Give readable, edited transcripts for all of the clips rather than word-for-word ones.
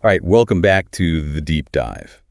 All right, welcome back to The Deep Dive.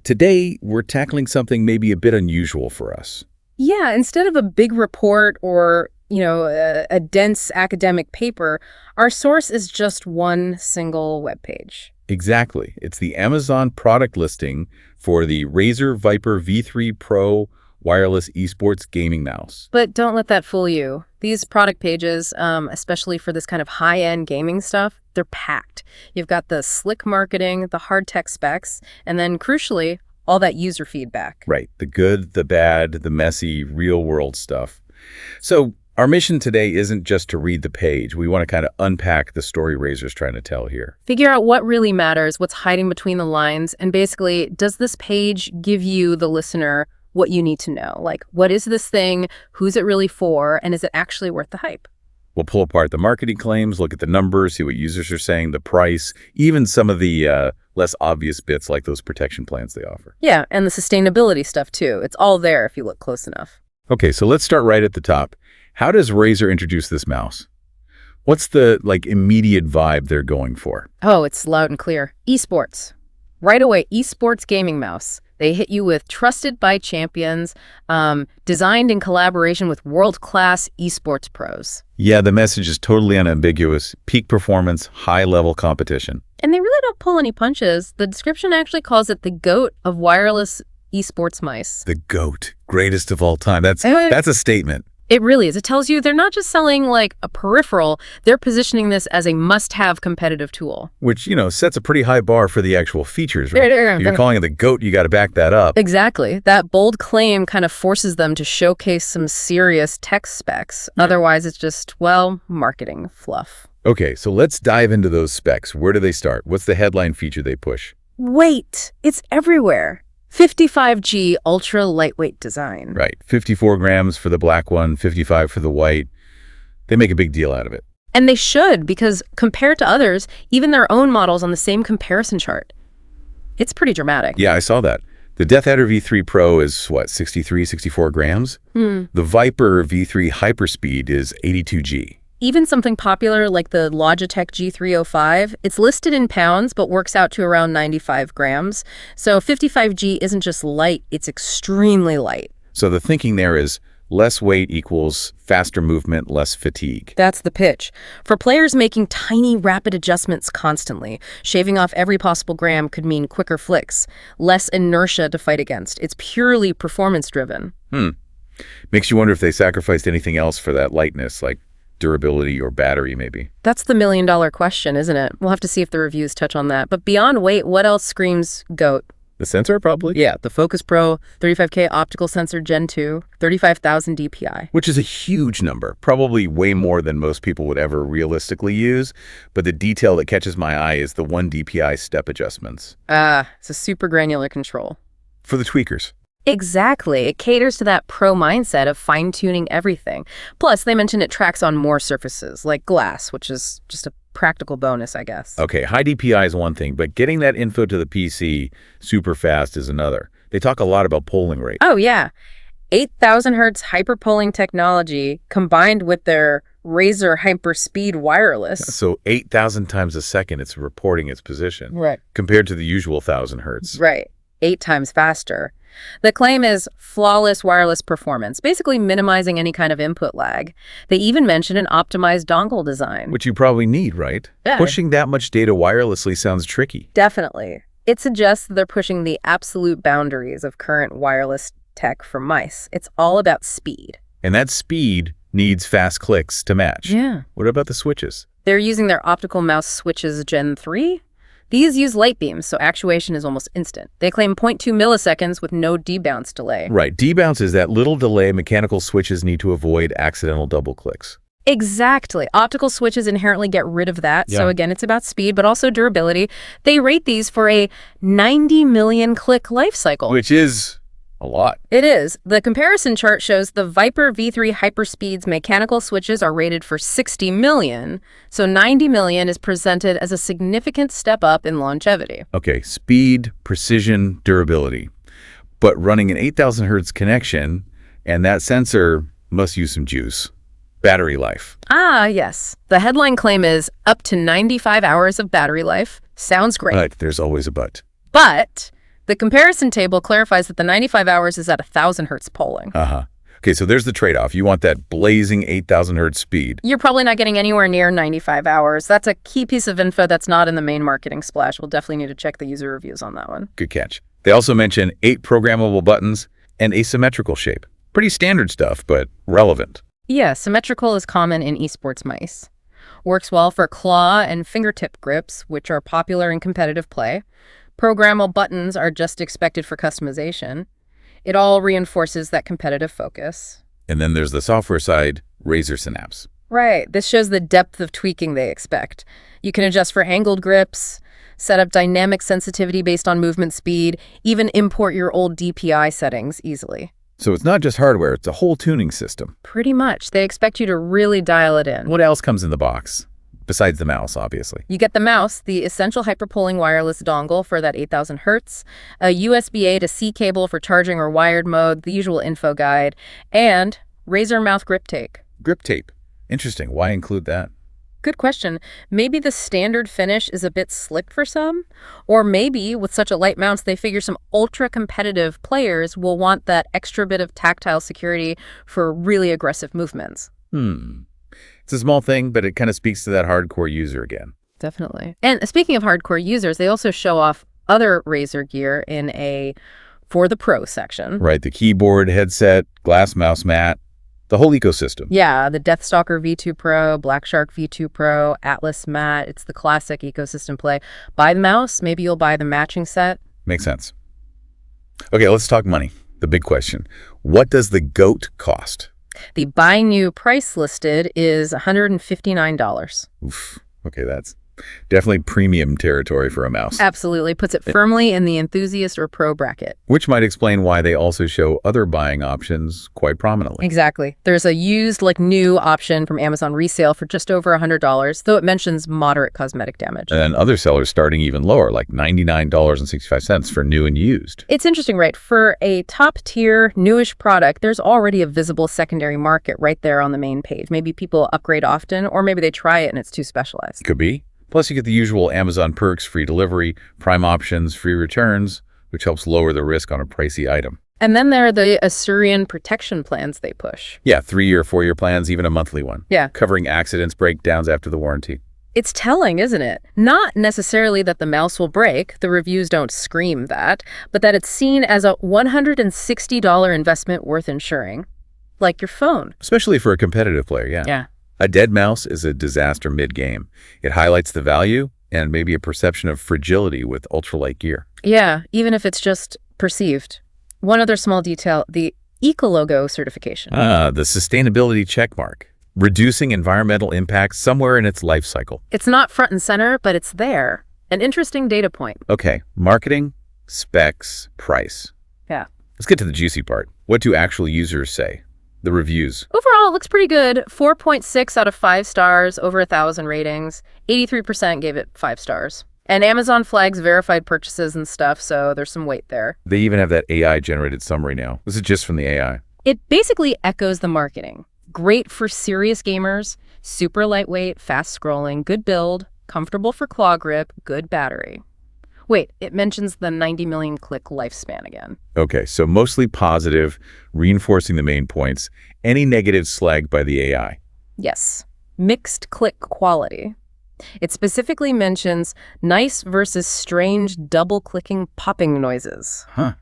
Today, we're tackling something maybe a bit unusual for us. Yeah, instead of a big report or, a dense academic paper, our source is just one single web page. Exactly. It's the Amazon product listing for the Razer Viper V3 Pro wireless esports gaming mouse. But don't let that fool you. These product pages, especially for this kind of high-end gaming stuff, they're packed. You've got the slick marketing, the hard tech specs, and then, crucially, all that user feedback. Right. The good, the bad, the messy, real-world stuff. So our mission today isn't just to read the page. We want to kind of unpack the story Razer's trying to tell here. Figure out what really matters, what's hiding between the lines, and basically, does this page give you, the listener, what you need to know? Like, what is this thing? Who's it really for? And is it actually worth the hype? We'll pull apart the marketing claims, look at the numbers, see what users are saying, the price, even some of the less obvious bits like those protection plans they offer. Yeah, and the sustainability stuff too. It's all there if you look close enough. Okay, so let's start right at the top. How does Razer introduce this mouse? What's the immediate vibe they're going for? Oh, it's loud and clear. Esports. Right away, esports gaming mouse. They hit you with trusted by champions, designed in collaboration with world-class esports pros. Yeah, the message is totally unambiguous. Peak performance, high-level competition. And they really don't pull any punches. The description actually calls it the GOAT of wireless esports mice. The GOAT. Greatest of all time. That's a statement. It really is. It tells you they're not just selling like a peripheral, they're positioning this as a must-have competitive tool. Which, sets a pretty high bar for the actual features, right? If you're calling it the GOAT, you got to back that up. Exactly. That bold claim kind of forces them to showcase some serious tech specs. Otherwise, it's just, marketing fluff. Okay, so let's dive into those specs. Where do they start? What's the headline feature they push? Weight. It's everywhere. 55G ultra lightweight design. Right. 54 grams for the black one, 55 for the white. They make a big deal out of it. And they should, because compared to others, even their own models on the same comparison chart, it's pretty dramatic. Yeah, I saw that. The Death Adder V3 Pro is, 64 grams? The Viper V3 Hyperspeed is 82G. Even something popular like the Logitech G305, it's listed in pounds but works out to around 95 grams. So 55G isn't just light, it's extremely light. So the thinking there is less weight equals faster movement, less fatigue. That's the pitch. For players making tiny, rapid adjustments constantly, shaving off every possible gram could mean quicker flicks, less inertia to fight against. It's purely performance-driven. Makes you wonder if they sacrificed anything else for that lightness, like durability or battery, maybe. That's the million-dollar question, isn't it? We'll have to see if the reviews touch on that. But beyond weight, what else screams GOAT? The sensor, probably? Yeah, the Focus Pro 35K optical sensor Gen 2, 35,000 DPI. Which is a huge number, probably way more than most people would ever realistically use. But the detail that catches my eye is the 1 DPI step adjustments. It's a super granular control. For the tweakers. Exactly. It caters to that pro mindset of fine-tuning everything. Plus, they mention it tracks on more surfaces, like glass, which is just a practical bonus, I guess. Okay, high DPI is one thing, but getting that info to the PC super fast is another. They talk a lot about polling rate. Oh, yeah. 8,000 hertz hyperpolling technology combined with their Razer Hyperspeed wireless. So 8,000 times a second it's reporting its position. Right. Compared to the usual 1,000 hertz. Right. 8 times faster. The claim is flawless wireless performance, basically minimizing any kind of input lag. They even mention an optimized dongle design. Which you probably need, right? Yeah. Pushing that much data wirelessly sounds tricky. Definitely. It suggests that they're pushing the absolute boundaries of current wireless tech for mice. It's all about speed. And that speed needs fast clicks to match. Yeah. What about the switches? They're using their optical mouse switches Gen 3. These use light beams, so actuation is almost instant. They claim 0.2 milliseconds with no debounce delay. Right. Debounce is that little delay mechanical switches need to avoid accidental double clicks. Exactly. Optical switches inherently get rid of that. Yeah. So again, it's about speed, but also durability. They rate these for a 90 million click life cycle. Which is a lot. It is. The comparison chart shows the Viper V3 Hyperspeed's mechanical switches are rated for 60 million, so 90 million is presented as a significant step up in longevity. Okay, speed, precision, durability. But running an 8,000 hertz connection, and that sensor must use some juice. Battery life. Ah, yes. The headline claim is up to 95 hours of battery life. Sounds great. But there's always a but. But the comparison table clarifies that the 95 hours is at 1,000 hertz polling. Uh-huh. Okay, so there's the trade-off. You want that blazing 8,000 hertz speed. You're probably not getting anywhere near 95 hours. That's a key piece of info that's not in the main marketing splash. We'll definitely need to check the user reviews on that one. Good catch. They also mention 8 programmable buttons and asymmetrical shape. Pretty standard stuff, but relevant. Yeah, symmetrical is common in esports mice. Works well for claw and fingertip grips, which are popular in competitive play. Programmable buttons are just expected for customization. It all reinforces that competitive focus. And then there's the software side, Razer Synapse. Right. This shows the depth of tweaking they expect. You can adjust for angled grips, set up dynamic sensitivity based on movement speed, even import your old DPI settings easily. So it's not just hardware, it's a whole tuning system. Pretty much. They expect you to really dial it in. What else comes in the box? Besides the mouse, obviously. You get the mouse, the essential hyperpolling wireless dongle for that 8,000 hertz, a USB-A to C cable for charging or wired mode, the usual info guide, and Razer mouth grip tape. Grip tape. Interesting. Why include that? Good question. Maybe the standard finish is a bit slick for some, or maybe with such a light mounts, they figure some ultra-competitive players will want that extra bit of tactile security for really aggressive movements. It's a small thing, but it kind of speaks to that hardcore user again. Definitely. And speaking of hardcore users, they also show off other Razer gear in a For the Pro section. Right, the keyboard, headset, glass mouse mat, the whole ecosystem. Yeah, the Deathstalker V2 Pro, Black Shark V2 Pro, Atlas mat. It's the classic ecosystem play. Buy the mouse, maybe you'll buy the matching set. Makes sense. Okay, let's talk money. The big question. What does the GOAT cost? The buy new price listed is $159. Oof. Okay, that's definitely premium territory for a mouse. Absolutely. Puts it firmly in the enthusiast or pro bracket. Which might explain why they also show other buying options quite prominently. Exactly. There's a used like new option from Amazon resale for just over $100, though it mentions moderate cosmetic damage. And other sellers starting even lower, like $99.65 for new and used. It's interesting, right? For a top-tier, newish product, there's already a visible secondary market right there on the main page. Maybe people upgrade often, or maybe they try it and it's too specialized. Could be. Plus, you get the usual Amazon perks, free delivery, prime options, free returns, which helps lower the risk on a pricey item. And then there are the Asurian protection plans they push. Yeah, 3-year, 4-year plans, even a monthly one. Yeah. Covering accidents, breakdowns after the warranty. It's telling, isn't it? Not necessarily that the mouse will break, the reviews don't scream that, but that it's seen as a $160 investment worth insuring. Like your phone. Especially for a competitive player, yeah. Yeah. A dead mouse is a disaster mid-game. It highlights the value and maybe a perception of fragility with ultralight gear. Yeah, even if it's just perceived. One other small detail, the Ecologo certification. The sustainability checkmark. Reducing environmental impact somewhere in its life cycle. It's not front and center, but it's there. An interesting data point. Okay, marketing, specs, price. Yeah. Let's get to the juicy part. What do actual users say? The reviews. Overall, it looks pretty good. 4.6 out of 5 stars, over 1,000 ratings. 83% gave it 5 stars. And Amazon flags verified purchases and stuff, so there's some weight there. They even have that AI-generated summary now. This is just from the AI. It basically echoes the marketing. Great for serious gamers, super lightweight, fast scrolling, good build, comfortable for claw grip, good battery. Wait, it mentions the 90 million click lifespan again. Okay, so mostly positive, reinforcing the main points. Any negatives slagged by the AI? Yes. Mixed click quality. It specifically mentions nice versus strange double-clicking popping noises. Huh.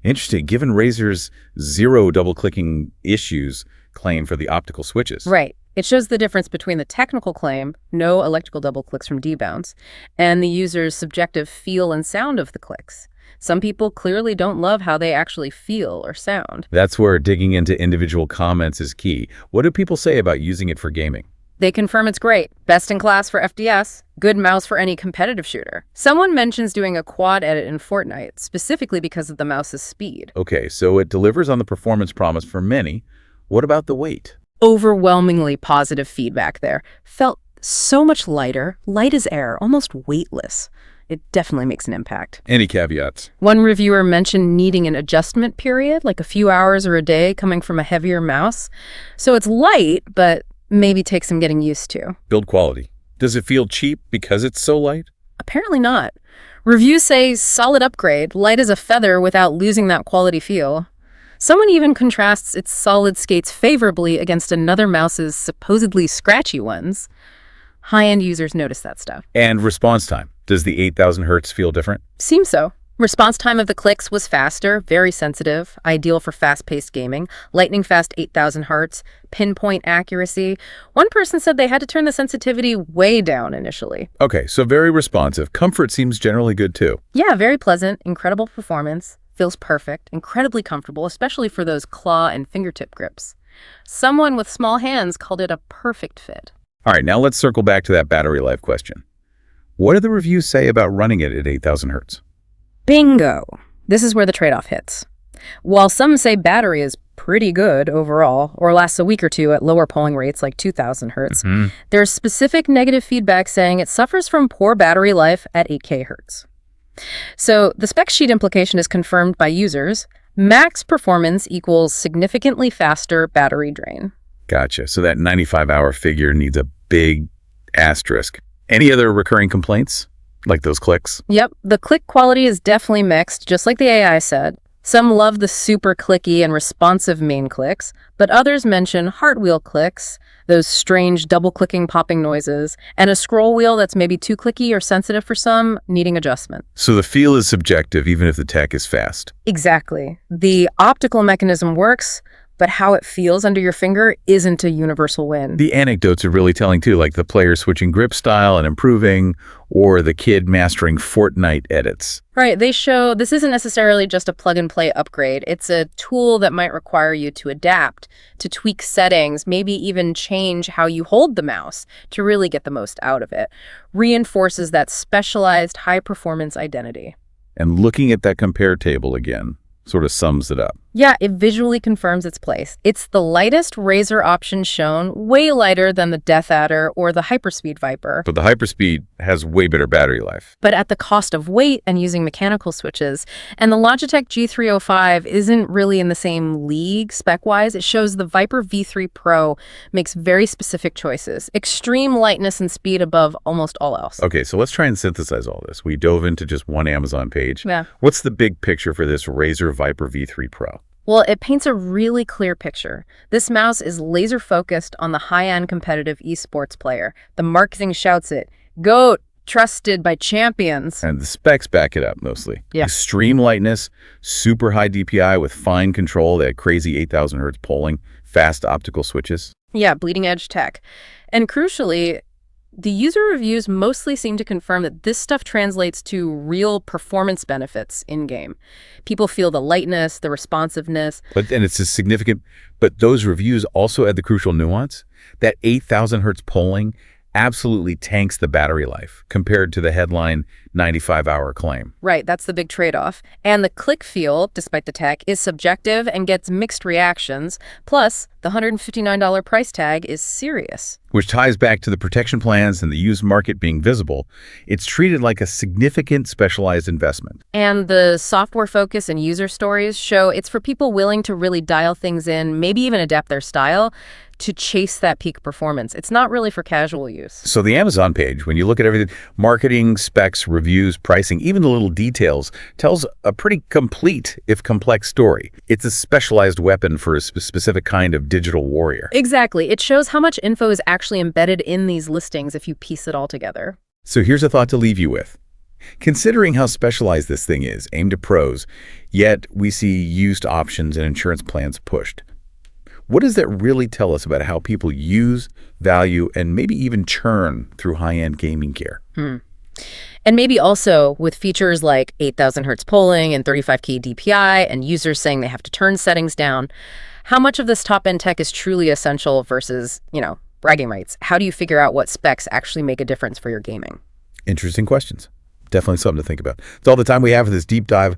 Interesting, given Razer's zero double-clicking issues claim for the optical switches. Right. It shows the difference between the technical claim, no electrical double clicks from debounce, and the user's subjective feel and sound of the clicks. Some people clearly don't love how they actually feel or sound. That's where digging into individual comments is key. What do people say about using it for gaming? They confirm it's great. Best in class for FPS. Good mouse for any competitive shooter. Someone mentions doing a quad edit in Fortnite, specifically because of the mouse's speed. Okay, so it delivers on the performance promise for many. What about the weight? Overwhelmingly positive feedback there. Felt so much lighter, light as air, almost weightless. It definitely makes an impact. Any caveats? One reviewer mentioned needing an adjustment period, like a few hours or a day coming from a heavier mouse. So it's light, but maybe take some getting used to. Build quality. Does it feel cheap because it's so light? Apparently not. Reviews say solid upgrade, light as a feather without losing that quality feel. Someone even contrasts its solid skates favorably against another mouse's supposedly scratchy ones. High-end users notice that stuff. And response time. Does the 8,000 hertz feel different? Seems so. Response time of the clicks was faster, very sensitive, ideal for fast-paced gaming, lightning fast 8,000 hertz, pinpoint accuracy. One person said they had to turn the sensitivity way down initially. Okay, so very responsive. Comfort seems generally good too. Yeah, very pleasant, incredible performance, feels perfect, incredibly comfortable, especially for those claw and fingertip grips. Someone with small hands called it a perfect fit. All right, now let's circle back to that battery life question. What do the reviews say about running it at 8,000 hertz? Bingo! This is where the trade-off hits. While some say battery is pretty good overall, or lasts a week or two at lower polling rates like 2,000 hertz, there's specific negative feedback saying it suffers from poor battery life at 8K hertz. So the spec sheet implication is confirmed by users. Max performance equals significantly faster battery drain. Gotcha. So that 95-hour figure needs a big asterisk. Any other recurring complaints? Like those clicks? Yep, the click quality is definitely mixed, just like the AI said. Some love the super clicky and responsive main clicks, but others mention heart wheel clicks, those strange double-clicking popping noises, and a scroll wheel that's maybe too clicky or sensitive for some, needing adjustment. So the feel is subjective, even if the tech is fast. Exactly. The optical mechanism works, but how it feels under your finger isn't a universal win. The anecdotes are really telling too, like the player switching grip style and improving, or the kid mastering Fortnite edits. Right, they show this isn't necessarily just a plug-and-play upgrade. It's a tool that might require you to adapt, to tweak settings, maybe even change how you hold the mouse to really get the most out of it. Reinforces that specialized high-performance identity. And looking at that compare table again sort of sums it up. Yeah, it visually confirms its place. It's the lightest Razer option shown, way lighter than the Death Adder or the Hyperspeed Viper. But the Hyperspeed has way better battery life. But at the cost of weight and using mechanical switches. And the Logitech G305 isn't really in the same league spec-wise. It shows the Viper V3 Pro makes very specific choices. Extreme lightness and speed above almost all else. Okay, so let's try and synthesize all this. We dove into just one Amazon page. Yeah. What's the big picture for this Razer Viper V3 Pro? Well, it paints a really clear picture. This mouse is laser-focused on the high-end competitive esports player. The marketing shouts it. GOAT, trusted by champions. And the specs back it up mostly. Yeah. Extreme lightness, super high DPI with fine control, that crazy 8,000 hertz polling, fast optical switches. Yeah, bleeding-edge tech. And crucially, the user reviews mostly seem to confirm that this stuff translates to real performance benefits in-game. People feel the lightness, the responsiveness. And it's a significant, but those reviews also add the crucial nuance that 8,000 hertz polling absolutely tanks the battery life compared to the headline 95-hour claim. Right, that's the big trade-off. And the click feel, despite the tech, is subjective and gets mixed reactions. Plus, the $159 price tag is serious. Which ties back to the protection plans and the used market being visible. It's treated like a significant specialized investment. And the software focus and user stories show it's for people willing to really dial things in, maybe even adapt their style to chase that peak performance. It's not really for casual use. So the Amazon page, when you look at everything, marketing, specs, reviews, pricing, even the little details, tells a pretty complete, if complex, story. It's a specialized weapon for a specific kind of digital warrior. Exactly. It shows how much info is actually embedded in these listings if you piece it all together. So here's a thought to leave you with. Considering how specialized this thing is, aimed at pros, yet we see used options and insurance plans pushed. What does that really tell us about how people use, value, and maybe even churn through high-end gaming gear? And maybe also with features like 8,000 hertz polling and 35K DPI and users saying they have to turn settings down, how much of this top-end tech is truly essential versus, bragging rights? How do you figure out what specs actually make a difference for your gaming? Interesting questions. Definitely something to think about. It's all the time we have for this deep dive.